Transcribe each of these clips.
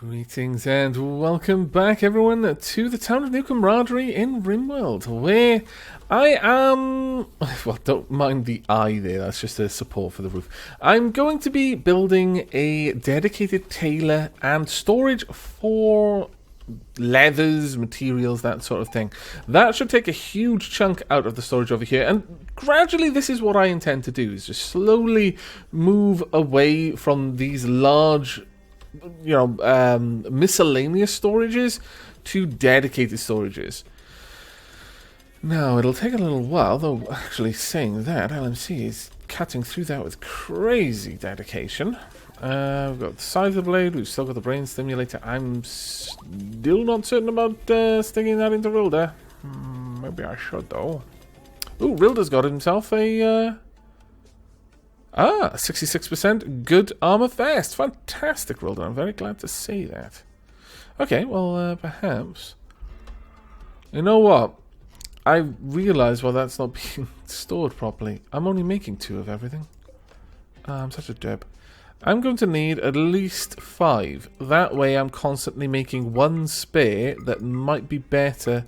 Greetings and welcome back, everyone, to the town of New Camaraderie in Rimworld, where I am... Well, don't mind the eye there, that's just a support for the roof. I'm going to be building a dedicated tailor and storage for leathers, materials, that sort of thing. That should take a huge chunk out of the storage over here, and gradually this is what I intend to do, is just slowly move away from these large... miscellaneous storages to dedicated storages. Now, it'll take a little while, though actually saying that, LMC is cutting through that with crazy dedication. We've got the side of the blade, we've still got the brain stimulator. I'm still not certain about sticking that into Rilda. Maybe I should, though. Ooh, Rilda's got himself a... 66% good armor vest. Fantastic, Rilda. I'm very glad to see that. Okay, well, perhaps. You know what? I realize why that's not being stored properly. I'm only making 2 of everything. I'm such a derp. I'm going to need at least 5. That way I'm constantly making 1 spare that might be better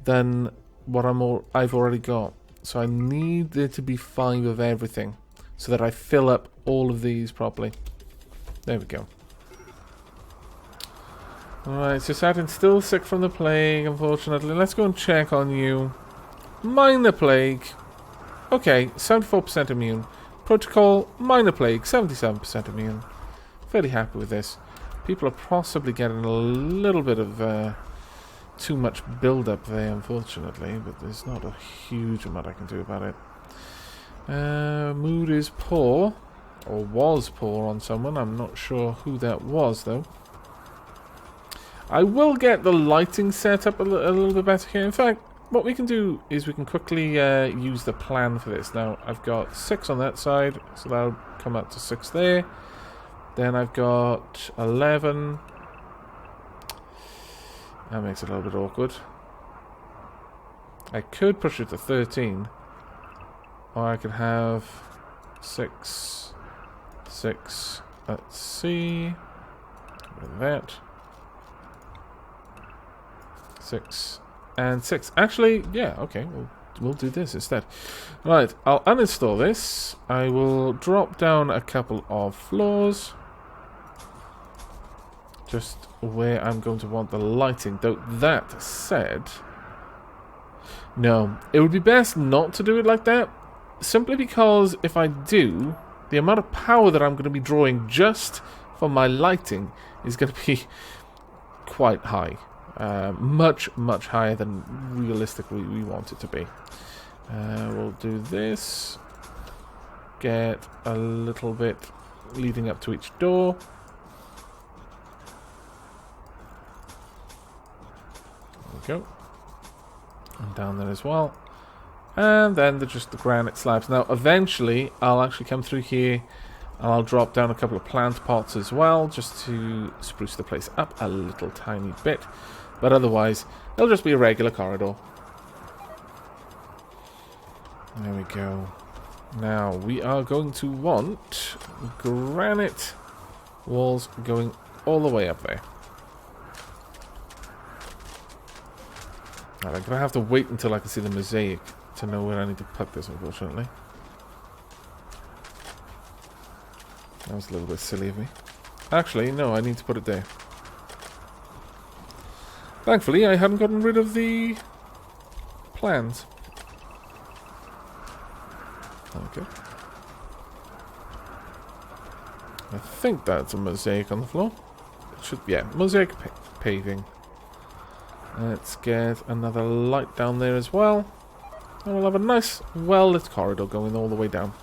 than what I've already got. So I need there to be 5 of everything, so that I fill up all of these properly. There we go. Alright, so Satin's still sick from the plague, unfortunately. Let's go and check on you. Minor plague. Okay, 74% immune. Protocol, minor plague, 77% immune. Fairly happy with this. People are possibly getting a little bit of too much build-up there, unfortunately, but there's not a huge amount I can do about it. Mood is poor, or was poor on someone. I'm not sure who that was, though. I will get the lighting set up a little bit better here. In fact, what we can do is we can quickly use the plan for this. Now, I've got 6 on that side, so that'll come up to 6 there. Then I've got 11. That makes it a little bit awkward. I could push it to 13. Or I could have 6, 6, let's see, with that, 6, and 6. Actually, yeah, okay, we'll do this instead. Right, I'll uninstall this. I will drop down a couple of floors, just where I'm going to want the lighting. Though, that said, no, it would be best not to do it like that. Simply because if I do, the amount of power that I'm going to be drawing just for my lighting is going to be quite high. Much, much higher than realistically we want it to be. We'll do this. Get a little bit leading up to each door. There we go. And down there as well. And then they're just the granite slabs. Now, eventually, I'll actually come through here and I'll drop down a couple of plant pots as well, just to spruce the place up a little tiny bit. But otherwise, it'll just be a regular corridor. There we go. Now, we are going to want granite walls going all the way up there. Right, I'm going to have to wait until I can see the mosaic to know where I need to put this, unfortunately. That was a little bit silly of me. Actually, no, I need to put it there. Thankfully, I hadn't gotten rid of the plans. Okay. I think that's a mosaic on the floor. It should, yeah, mosaic paving. Let's get another light down there as well. And we'll have a nice, well-lit corridor going all the way down.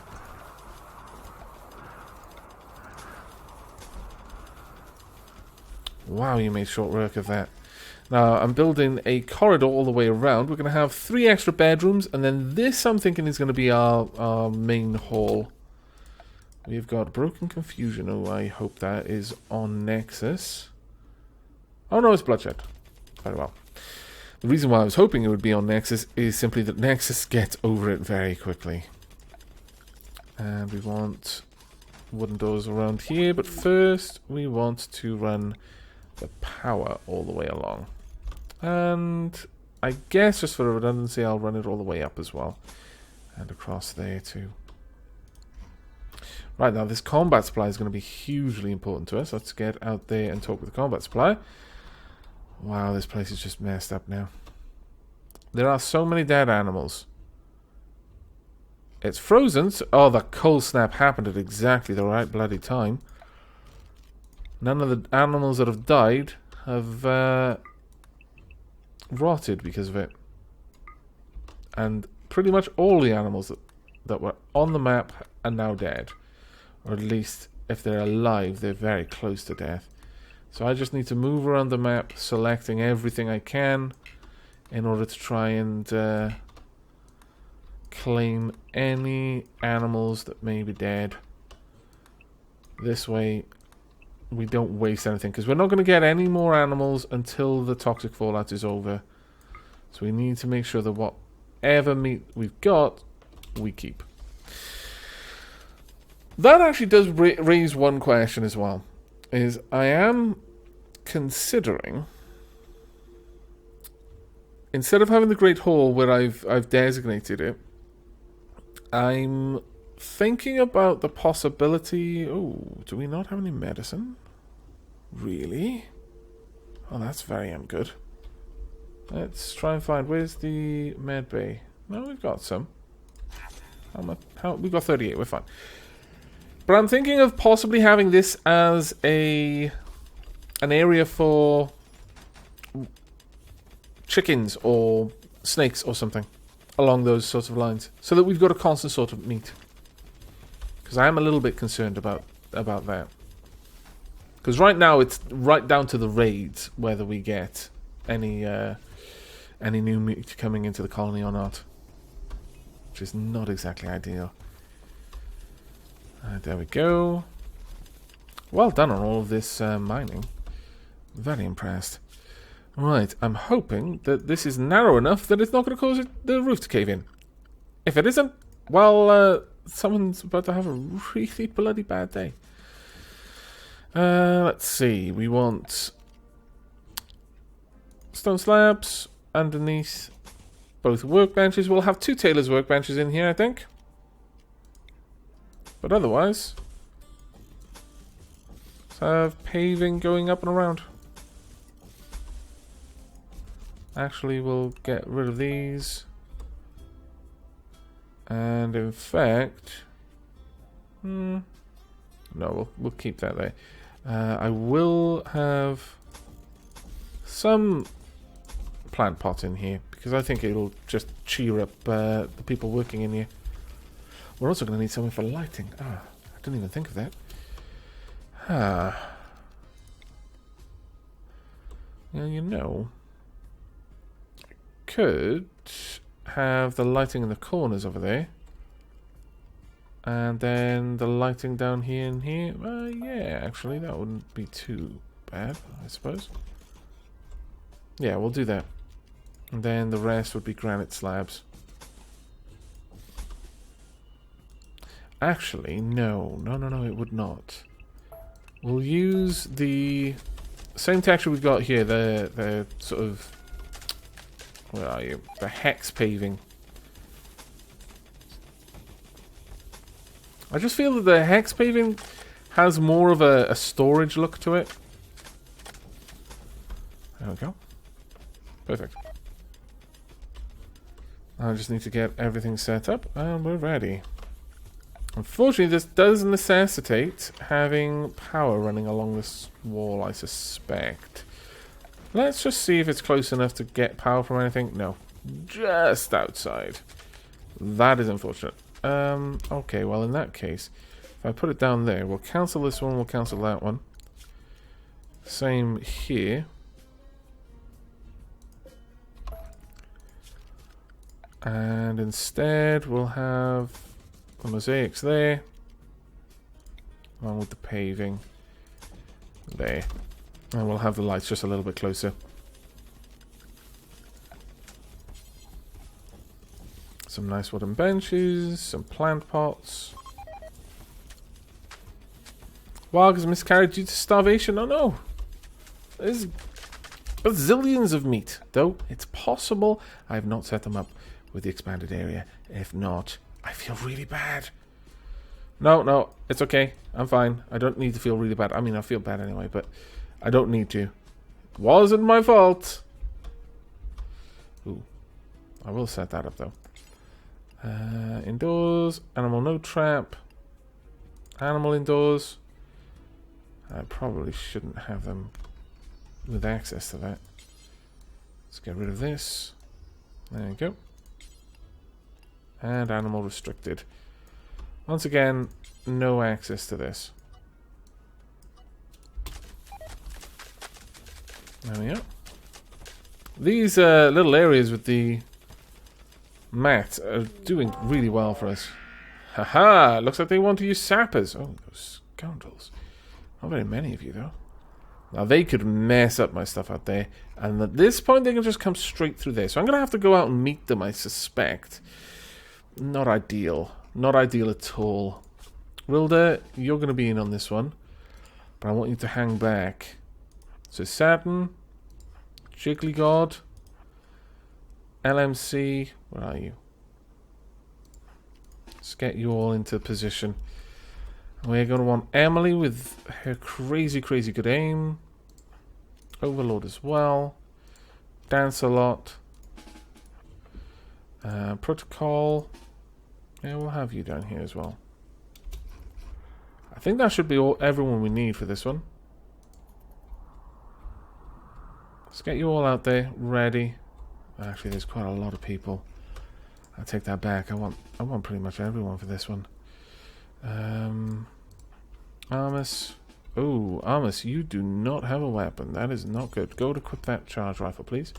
Wow, you made short work of that. Now, I'm building a corridor all the way around. We're going to have 3 extra bedrooms, and then this, I'm thinking, is going to be our main hall. We've got Broken Confusion. Oh, I hope that is on Nexus. Oh, no, it's Bloodshed. Very well. The reason why I was hoping it would be on Nexus is simply that Nexus gets over it very quickly. And we want wooden doors around here, but first we want to run the power all the way along. And I guess just for redundancy, I'll run it all the way up as well. And across there too. Right, now this combat supply is going to be hugely important to us. Let's get out there and talk with the combat supply. Wow, this place is just messed up now. There are so many dead animals. It's frozen. Oh, the cold snap happened at exactly the right bloody time. None of the animals that have died have rotted because of it. And pretty much all the animals that were on the map are now dead. Or at least, if they're alive, they're very close to death. So I just need to move around the map, selecting everything I can in order to try and claim any animals that may be dead. This way, we don't waste anything, because we're not going to get any more animals until the toxic fallout is over. So we need to make sure that whatever meat we've got, we keep. That actually does raise one question as well. Is I am considering, instead of having the Great Hall where I've designated it, I'm thinking about the possibility... Oh, do we not have any medicine? Really? Oh, that's very good. Let's try and find... Where's the med bay? No, we've got some. How much? We've got 38, we're fine. But I'm thinking of possibly having this as an area for chickens or snakes or something along those sorts of lines, so that we've got a constant sort of meat. Because I am a little bit concerned about that. Because right now it's right down to the raids whether we get any new meat coming into the colony or not, which is not exactly ideal. There we go. Well done on all of this mining. Very impressed. Right, I'm hoping that this is narrow enough that it's not going to cause the roof to cave in. If it isn't, well, someone's about to have a really bloody bad day. Let's see. We want stone slabs underneath both workbenches. We'll have 2 tailor's workbenches in here, I think. But otherwise, let's have paving going up and around. Actually, we'll get rid of these. And in fact... no, we'll keep that there. I will have some plant pot in here, because I think it'll just cheer up the people working in here. We're also going to need something for lighting. Ah, I didn't even think of that. Well, you know... could have the lighting in the corners over there, and then the lighting down here and here. Yeah, actually that wouldn't be too bad, I suppose. Yeah, we'll do that, and then the rest would be granite slabs. Actually, no, it would not. We'll use the same texture we've got here, the sort of... Where are you? The hex paving. I just feel that the hex paving has more of a storage look to it. There we go. Perfect. I just need to get everything set up and we're ready. Unfortunately, this does necessitate having power running along this wall, I suspect. Let's just see if it's close enough to get power from anything. No. Just outside. That is unfortunate. Okay, well in that case, if I put it down there, we'll cancel this one, we'll cancel that one. Same here. And instead, we'll have the mosaics there, along with the paving there. And we'll have the lights just a little bit closer. Some nice wooden benches, some plant pots. Wild has miscarried due to starvation. Oh no! There's bazillions of meat, though it's possible I have not set them up with the expanded area. If not, I feel really bad. No, it's okay. I'm fine. I don't need to feel really bad. I mean, I feel bad anyway, but I don't need to. It wasn't my fault. Ooh, I will set that up, though. Indoors, animal no trap. Animal indoors. I probably shouldn't have them with access to that. Let's get rid of this. There you go. And animal restricted. Once again, no access to this. There we go. These little areas with the mat are doing really well for us. Haha! Looks like they want to use sappers. Oh, those scoundrels. Not very many of you, though. Now, they could mess up my stuff out there. And at this point, they can just come straight through there. So I'm going to have to go out and meet them, I suspect. Not ideal. Not ideal at all. Rilda, you're going to be in on this one. But I want you to hang back. So Saturn, Jiggly God, LMC, where are you? Let's get you all into position. We're going to want Emily with her crazy good aim. Overlord as well. Dance a lot. Protocol. Yeah, we'll have you down here as well. I think that should be everyone we need for this one. Let's get you all out there, ready. Actually, there's quite a lot of people. I'll take that back. I want pretty much everyone for this one. Armus. Oh, Armus, you do not have a weapon. That is not good. Go to equip that charge rifle, please.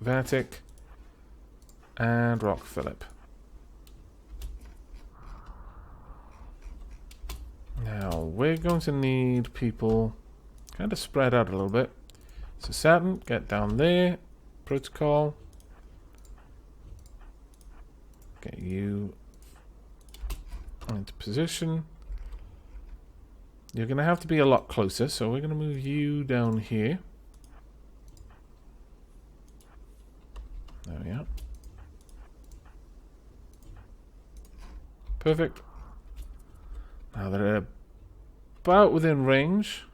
Vatic. And Rock Phillip. Now, we're going to need people kind of spread out a little bit. So Saturn, get down there. Protocol. Get you into position. You're going to have to be a lot closer, so we're going to move you down here. There we are. Perfect. Now they're about within range.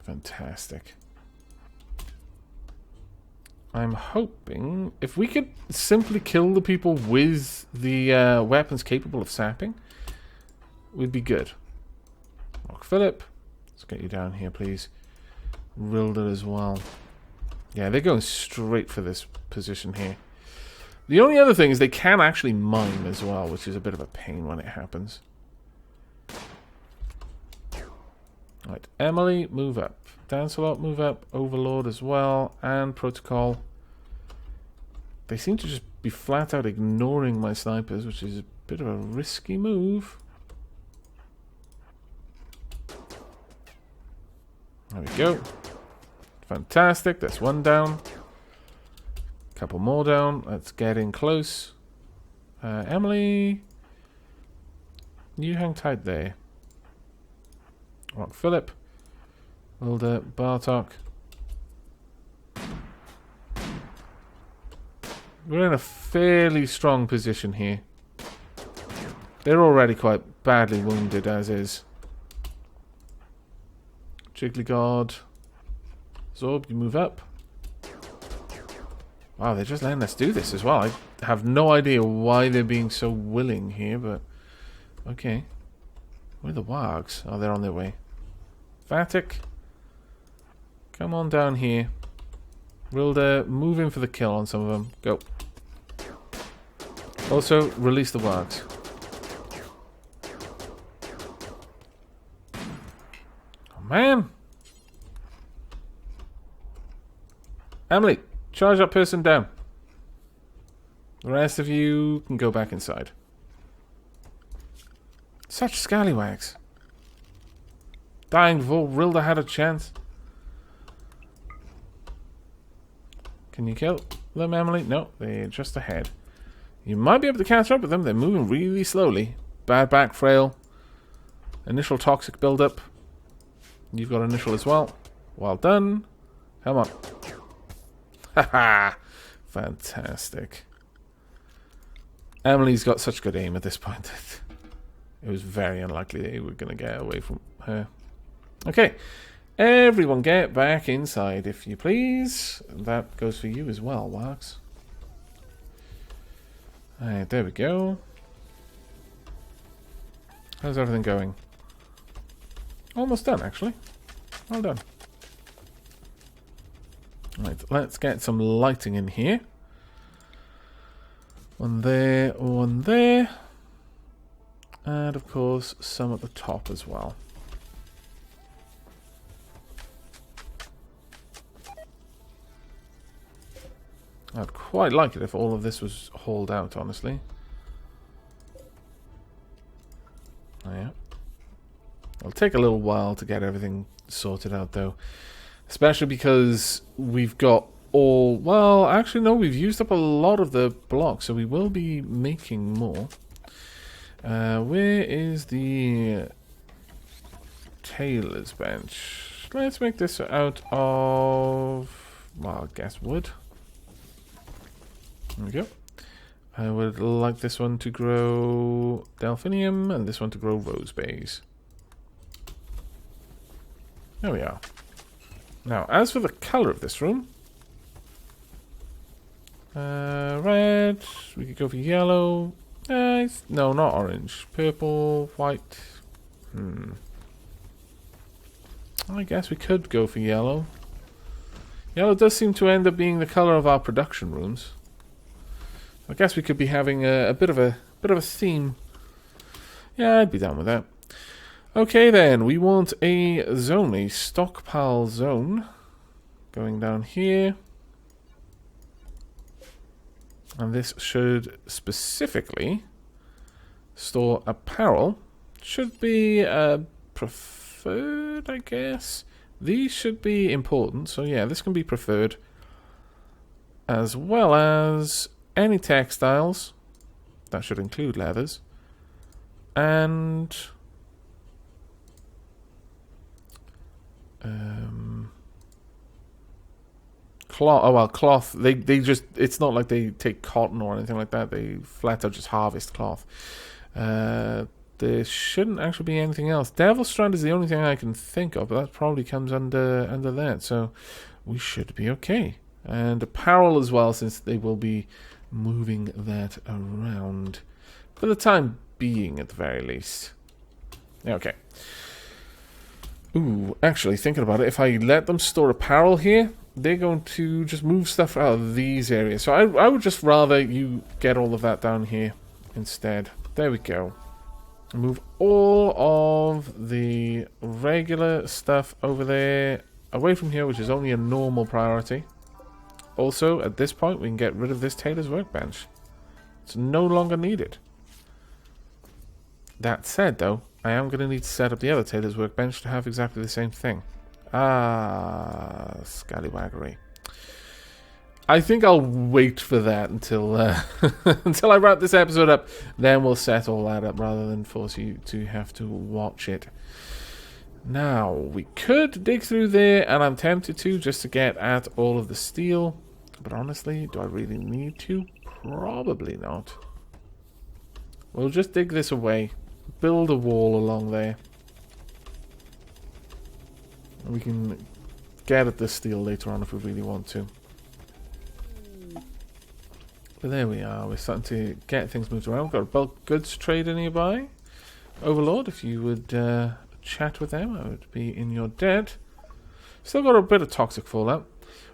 Fantastic. I'm hoping if we could simply kill the people with the weapons capable of sapping, we'd be good. Rock Phillip, let's get you down here, please. Rilda as well. Yeah, they're going straight for this position here. The only other thing is they can actually mine as well, which is a bit of a pain when it happens. Right, Emily, move up. Dancelot, move up. Overlord as well. And Protocol. They seem to just be flat out ignoring my snipers, which is a bit of a risky move. There we go. Fantastic. That's one down. Couple more down. Let's get in close. Emily, you hang tight there. Rock Phillip. Wilder, Bartok. We're in a fairly strong position here. They're already quite badly wounded as is. Jiggly God. Zorb, you move up. Wow, they're just letting us do this as well. I have no idea why they're being so willing here, but okay. Where are the wargs? Oh, they're on their way. Vatic, come on down here. Rilda, move in for the kill on some of them. Go. Also, release the wargs. Oh, man. Emily, charge that person down. The rest of you can go back inside. Such scallywags. Dying before Rilda had a chance. Can you kill them, Emily? No, they're just ahead. You might be able to catch up with them. They're moving really slowly. Bad back frail. Initial toxic buildup. You've got initial as well. Well done. Come on. Haha. Fantastic. Emily's got such good aim at this point. It was very unlikely they were going to get away from her. Okay. Everyone get back inside, if you please. That goes for you as well, Wax. Alright, there we go. How's everything going? Almost done, actually. Well done. Right, let's get some lighting in here. One there, one there. And, of course, some at the top as well. I'd quite like it if all of this was hauled out, honestly. Oh, yeah. It'll take a little while to get everything sorted out, though. Especially because we've got all... Well, actually, no, we've used up a lot of the blocks, so we will be making more. Where is the tailor's bench? Let's make this out of... Well, I guess wood. There we go. I would like this one to grow delphinium and this one to grow rose bays. There we are. Now, as for the colour of this room, red, we could go for yellow. No, not orange. Purple, white. I guess we could go for yellow. Yellow does seem to end up being the colour of our production rooms. I guess we could be having a bit of a theme. Yeah, I'd be down with that. Okay then, we want a zone, a stockpile zone, going down here. And this should specifically store apparel. Should be preferred, I guess. These should be important, so yeah, this can be preferred. As well as any textiles. That should include leathers. And... cloth. Oh well, cloth. They just. It's not like they take cotton or anything like that. They flat out just harvest cloth. There shouldn't actually be anything else. Devil Strand is the only thing I can think of, but that probably comes under that. So we should be okay. And apparel as well, since they will be moving that around for the time being, at the very least. Okay. Ooh, actually, thinking about it, if I let them store apparel here, they're going to just move stuff out of these areas. So I would just rather you get all of that down here instead. There we go. Move all of the regular stuff over there, away from here, which is only a normal priority. Also, at this point, we can get rid of this tailor's workbench. It's no longer needed. That said, though, I am going to need to set up the other tailor's workbench to have exactly the same thing. Ah, scallywaggery. I think I'll wait for that until until I wrap this episode up. Then we'll set all that up rather than force you to have to watch it. Now, we could dig through there, and I'm tempted to, just to get at all of the steel. But honestly, do I really need to? Probably not. We'll just dig this away. Build a wall along there. We can get at this steel later on if we really want to. But there we are. We're starting to get things moved around. We've got a bulk goods trader nearby. Overlord, if you would chat with them, I would be in your debt. Still got a bit of toxic fallout.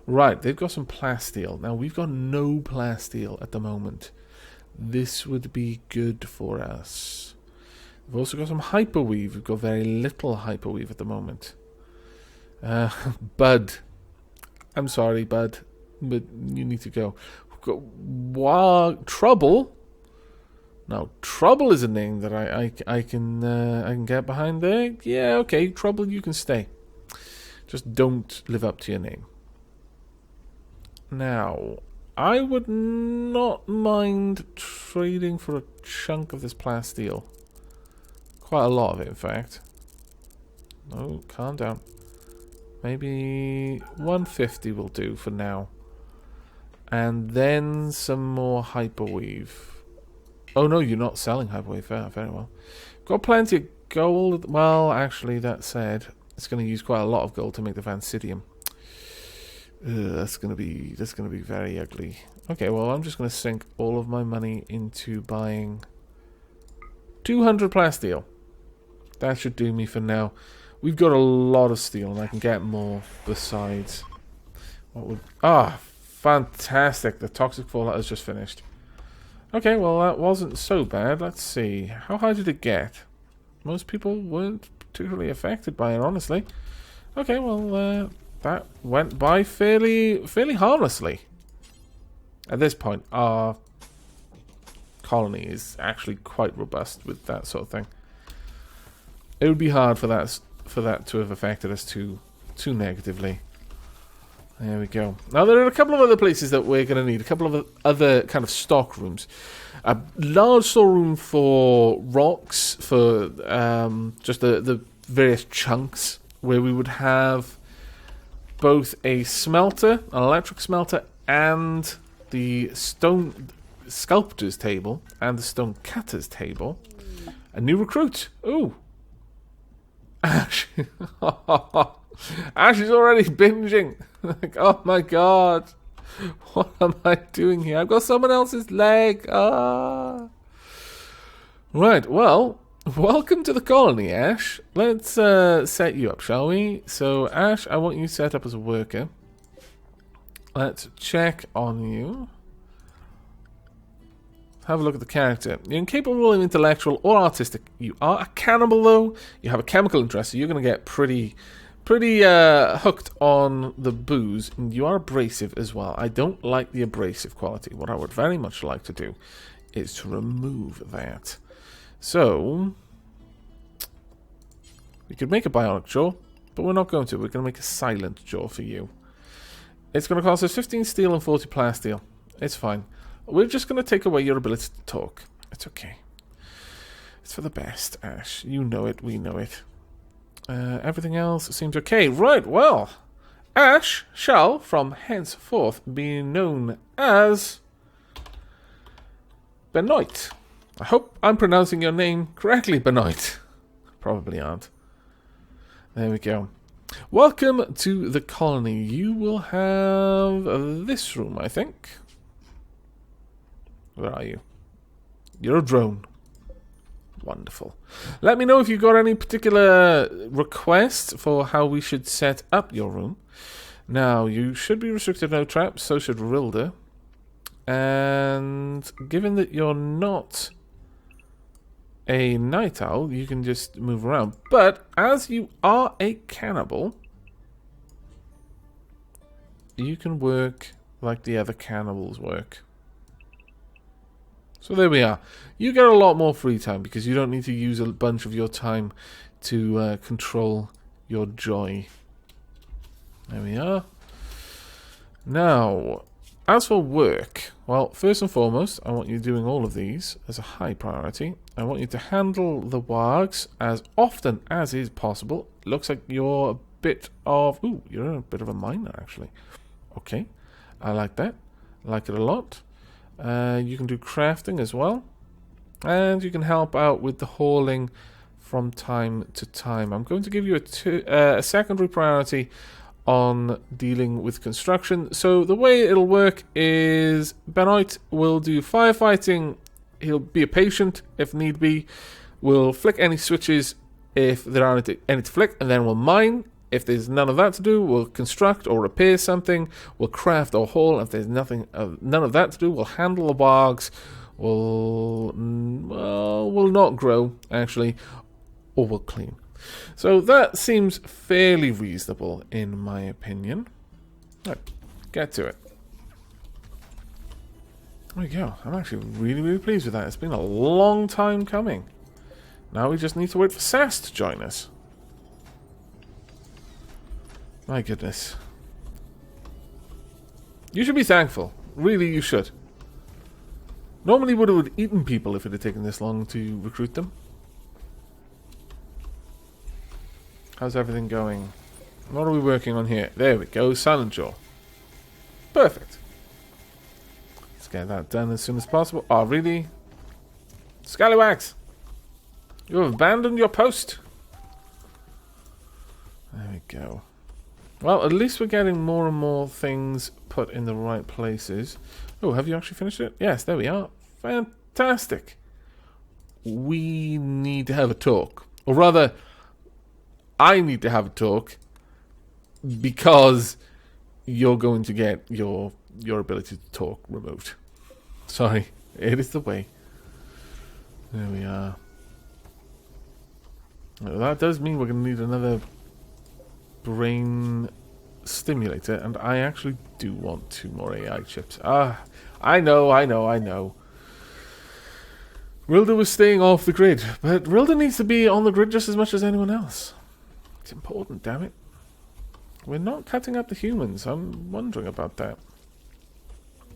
Right, they've got some plasteel. Now, we've got no plasteel at the moment. This would be good for us. We've also got some hyperweave. We've got very little hyperweave at the moment. Bud. I'm sorry, Bud, but you need to go. We've got Trouble. Now, Trouble is a name that I can get behind there. Yeah, okay, Trouble, you can stay. Just don't live up to your name. Now, I would not mind trading for a chunk of this plasteel? Quite a lot of it, in fact. No, calm down. Maybe 150 will do for now. And then some more hyperweave. Oh no, you're not selling hyperweave. Very well. Got plenty of gold. Well, actually, that said, it's going to use quite a lot of gold to make the Vansidium. That's gonna be very ugly. Okay, well, I'm just gonna sink all of my money into buying 200 plasteel. That should do me for now. We've got a lot of steel, and I can get more besides. What would... Ah, fantastic! The toxic fallout has just finished. Okay, well, that wasn't so bad. Let's see. How high did it get? Most people weren't particularly affected by it, honestly. Okay, well, that went by fairly harmlessly. At this point, our colony is actually quite robust with that sort of thing. It would be hard for that to have affected us too negatively. There we go. Now there are a couple of other places that we're going to need. A couple of other kind of stock rooms. A large storeroom for rocks, for just the various chunks, where we would have both a smelter, an electric smelter, and the stone sculptor's table, and the stone cutter's table. A new recruit. Ooh. Ash. Ash is already binging. Like, oh my god. What am I doing here? I've got someone else's leg. Ah. Right, well, welcome to the colony, Ash. Let's set you up, shall we? So, Ash, I want you set up as a worker. Let's check on you. Have a look at the character. You're incapable of intellectual or artistic. You are a cannibal, though. You have a chemical interest, so you're going to get pretty hooked on the booze. And you are abrasive as well. I don't like the abrasive quality. What I would very much like to do is to remove that. So, we could make a bionic jaw, but we're not going to. We're going to make a silent jaw for you. It's going to cost us 15 steel and 40 plasteel. It's fine. We're just going to take away your ability to talk. It's okay. It's for the best, Ash. You know it. We know it. Everything else seems okay. Right, well, Ash shall from henceforth be known as Benoit. I hope I'm pronouncing your name correctly, Benoit. Probably aren't. There we go. Welcome to the colony. You will have this room, I think. Where are you? You're a drone. Wonderful. Let me know if you've got any particular requests for how we should set up your room. Now, you should be restricted to no traps, so should Rilda. And given that you're not a night owl, you can just move around. But as you are a cannibal, you can work like the other cannibals work. So there we are. You get a lot more free time because you don't need to use a bunch of your time to control your joy. There we are. Now, as for work, well, first and foremost, I want you doing all of these as a high priority. I want you to handle the wargs as often as is possible. Looks like you're a bit of... Ooh, you're a bit of a miner, actually. Okay, I like that. I like it a lot. You can do crafting as well. And you can help out with the hauling from time to time. I'm going to give you a secondary priority on dealing with construction. So the way it'll work is Benoit will do firefighting. He'll be a patient if need be. We'll flick any switches if there aren't any to flick, and then we'll mine. If there's none of that to do, we'll construct or repair something. We'll craft or haul. If there's none of that to do, we'll handle the bargs. We'll not grow, actually, or we'll clean. So that seems fairly reasonable, in my opinion. Right, get to it. There we go. I'm actually really pleased with that. It's been a long time coming. Now we just need to wait for Sass to join us. My goodness. You should be thankful. Really, you should. Normally would have eaten people if it had taken this long to recruit them. How's everything going? What are we working on here? There we go, Silent Jaw. Perfect. Let's get that done as soon as possible. Oh, really? Scallywags! You have abandoned your post. There we go. Well, at least we're getting more and more things put in the right places. Oh, have you actually finished it? Yes, there we are. Fantastic. We need to have a talk. Or rather, I need to have a talk because you're going to get your ability to talk removed. Sorry, it is the way. There we are. Well, that does mean we're going to need another brain stimulator, and I actually do want 2 more AI chips. I know. Rilda was staying off the grid, but Rilda needs to be on the grid just as much as anyone else. It's important, damn it. We're not cutting up the humans. I'm wondering about that.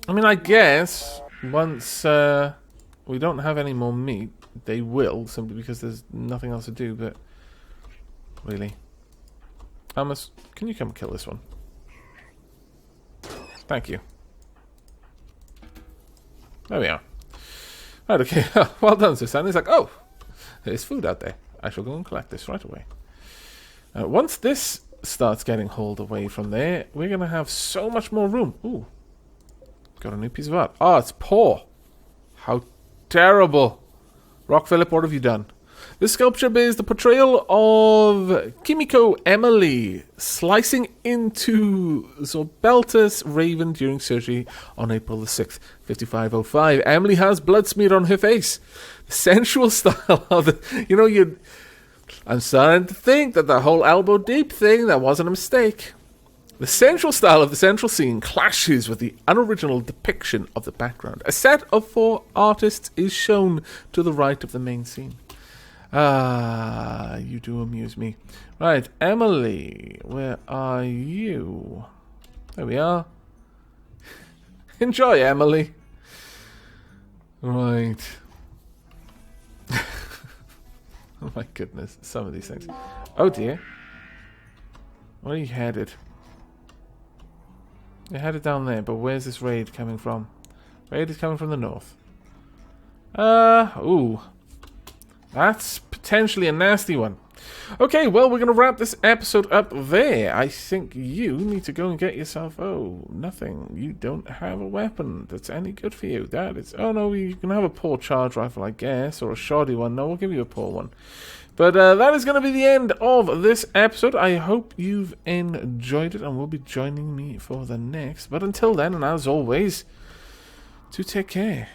I mean, I guess once we don't have any more meat, they will, simply because there's nothing else to do, but really. Amos, can you come kill this one? Thank you. There we are. Right, okay. Well done, Susan. He's like, oh, there's food out there. I shall go and collect this right away. Once this starts getting hauled away from there, we're going to have so much more room. Ooh. Got a new piece of art. Oh, it's poor. How terrible. Rock Phillip, what have you done? This sculpture bears the portrayal of Kimiko Emily slicing into Zorbeltus Raven during surgery on April the 6th, 5505. Emily has blood smeared on her face. The sensual style of the... You know, I'm starting to think that the whole elbow deep thing, that wasn't a mistake. The sensual style of the central scene clashes with the unoriginal depiction of the background. A set of 4 artists is shown to the right of the main scene. Ah, you do amuse me. Right, Emily, where are you? There we are. Enjoy, Emily. Right. Oh my goodness, some of these things. Oh dear. Where are you headed? You're headed down there, but where's this raid coming from? Raid is coming from the north. Ooh. That's potentially a nasty one. Okay, well, we're going to wrap this episode up there. I think you need to go and get yourself... Oh, nothing. You don't have a weapon that's any good for you. That is... Oh, no, you can have a poor charge rifle, I guess, or a shoddy one. No, we'll give you a poor one. But that is going to be the end of this episode. I hope you've enjoyed it and will be joining me for the next. But until then, and as always, do take care.